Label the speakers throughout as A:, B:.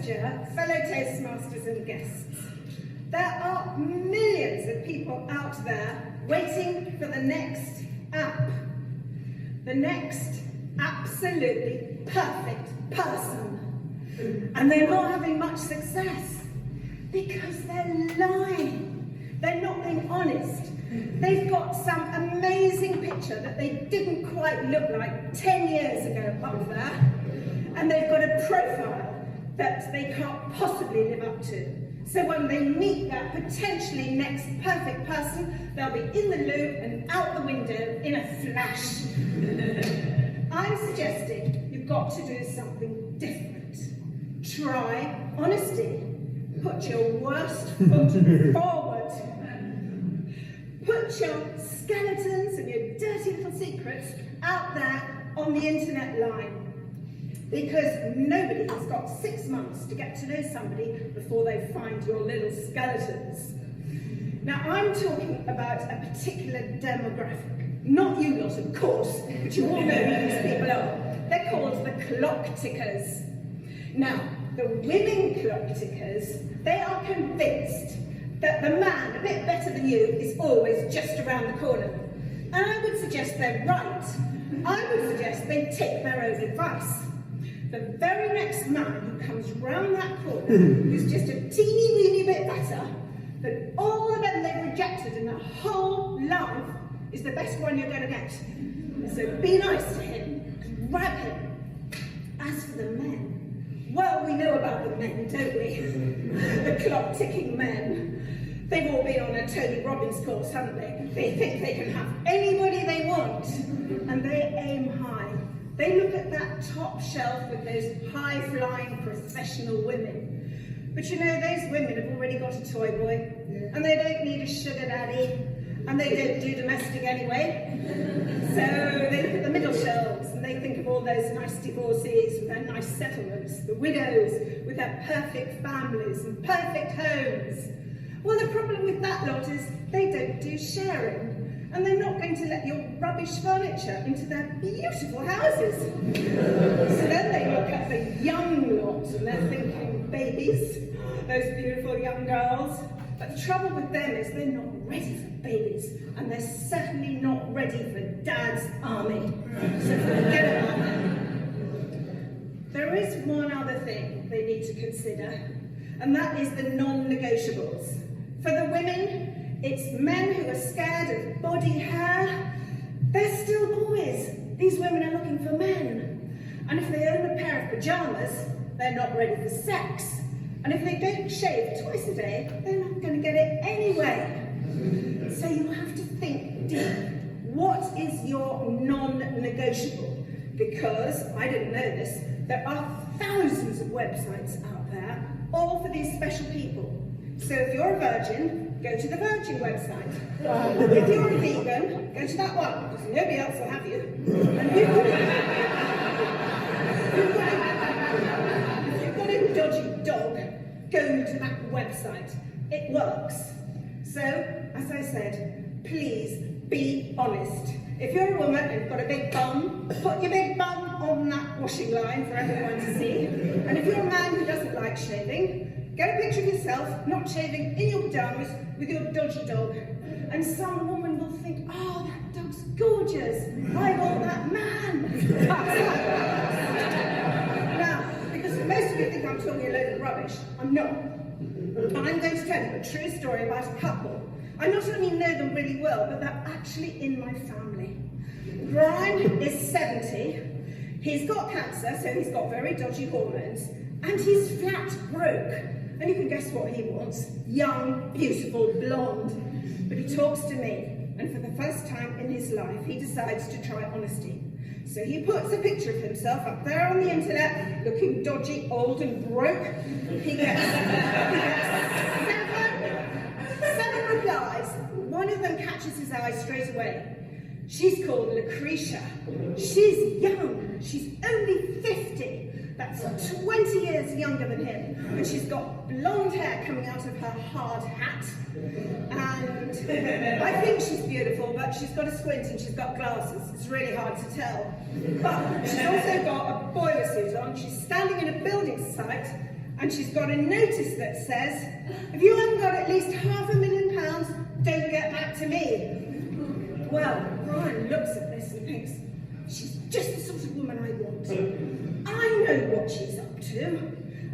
A: messenger, fellow Toastmasters and guests. There are millions of people out there waiting for the next app. The next absolutely perfect person. And they're not having much success because they're lying. They're not being honest. They've got some amazing picture that they didn't quite look like 10 years ago up there. And they've got a profile that they can't possibly live up to. So when they meet that potentially next perfect person, they'll be in the loo and out the window in a flash. I'm suggesting you've got to do something different. Try honesty. Put your worst foot forward. Put your skeletons and your dirty little secrets out there on the internet line. Because nobody has got 6 months to get to know somebody before they find your little skeletons. Now, I'm talking about a particular demographic. Not you lot, of course, but you all know who these people are. They're called the clock tickers. Now, the women clock tickers, they are convinced that the man, a bit better than you, is always just around the corner. And I would suggest they're right. I would suggest they take their own advice. The very next man who comes round that corner, who's just a teeny weeny bit better than all the men they've rejected in their whole life, is the best one you're going to get. So be nice to him, grab him. As for the men, well, we know about the men, don't we? The clock-ticking men. They've all been on a Tony Robbins course, haven't they? They think they can have anybody they want, and they aim high. They look at that top shelf with those high-flying professional women. But you know, those women have already got a toy boy, and they don't need a sugar daddy, and they don't do domestic anyway. So they look at the middle shelves, and they think of all those nice divorcees with their nice settlements, the widows with their perfect families and perfect homes. Well, the problem with that lot is they don't do sharing. And they're not going to let your rubbish furniture into their beautiful houses. So then they look at the young lot and they're thinking, babies, those beautiful young girls. But the trouble with them is they're not ready for babies, and they're certainly not ready for Dad's army. So forget about them. There is one other thing they need to consider, and that is the non-negotiables. For the women, it's men who are scared of body hair. They're still boys. These women are looking for men. And if they own a pair of pyjamas, they're not ready for sex. And if they don't shave twice a day, they're not going to get it anyway. So you have to think deep. What is your non-negotiable? Because, I didn't know this, there are thousands of websites out there, all for these special people. So if you're a virgin, go to the Virgin website. If you're a vegan, go to that one, because nobody else will have you. And if you've got a dodgy dog, go to that website. It works. So, as I said, please be honest. If you're a woman and you've got a big bum, put your big bum on that washing line for everyone to see. And if you're a man who doesn't like shaving, get a picture of yourself, not shaving, in your pyjamas, with your dodgy dog. And some woman will think, oh, that dog's gorgeous. I want that man. Now, because most of you think I'm talking a load of rubbish, I'm not. I'm going to tell you a true story about a couple. I not only know them really well, but they're actually in my family. Brian is 70. He's got cancer, so he's got very dodgy hormones, and he's flat broke. And you can guess what he wants. Young, beautiful, blonde. But he talks to me, and for the first time in his life, he decides to try honesty. So he puts a picture of himself up there on the internet, looking dodgy, old and broke. He gets seven replies. One of them catches his eye straight away. She's called Lucretia. She's young. She's only 50. That's 20 years younger than him. And she's got blonde hair coming out of her hard hat. And I think she's beautiful, but she's got a squint and she's got glasses. It's really hard to tell. But she's also got a boiler suit on. She's standing in a building site, And she's got a notice that says, if you haven't got at least £500,000, don't get back to me. Well, Brian looks at this and thinks, she's just the sort of woman I want. I know what she's up to.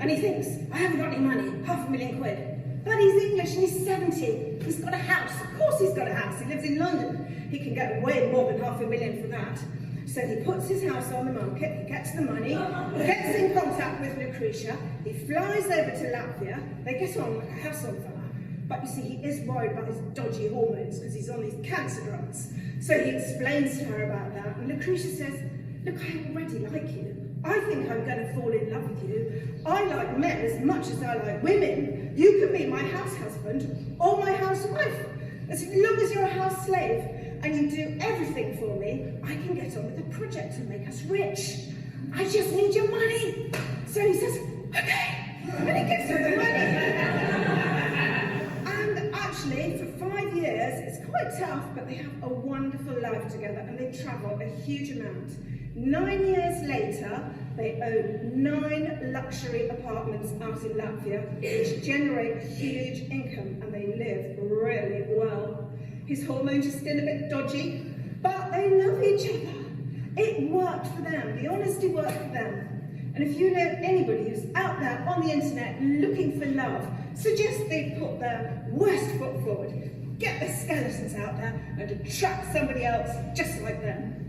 A: And he thinks, I haven't got any money, £500,000. But he's English and he's 70. He's got a house. Of course he's got a house. He lives in London. He can get way more than £500,000 for that. So he puts his house on the market, he gets the money, gets in contact with Lucretia, he flies over to Latvia, they get on like a house on fire. But you see, he is worried about his dodgy hormones because he's on these cancer drugs. So he explains to her about that, and Lucretia says, look, I already like you. I think I'm going to fall in love with you. I like men as much as I like women. You can be my house husband or my housewife. As long as you're a house slave and you do everything for me, I can get on with the project and make us rich. I just need your money. So he says, okay, and he gives her the money. And actually, for 5 years, it's quite tough, but they have a wonderful life together and they travel a huge amount. 9 years later, they own 9 luxury apartments out in Latvia, which generate a huge income, and they live really well. His hormones are still a bit dodgy, but they love each other. It worked for them. The honesty worked for them. And if you know anybody who's out there on the internet looking for love, suggest they put their worst foot forward, get their skeletons out there, and attract somebody else just like them.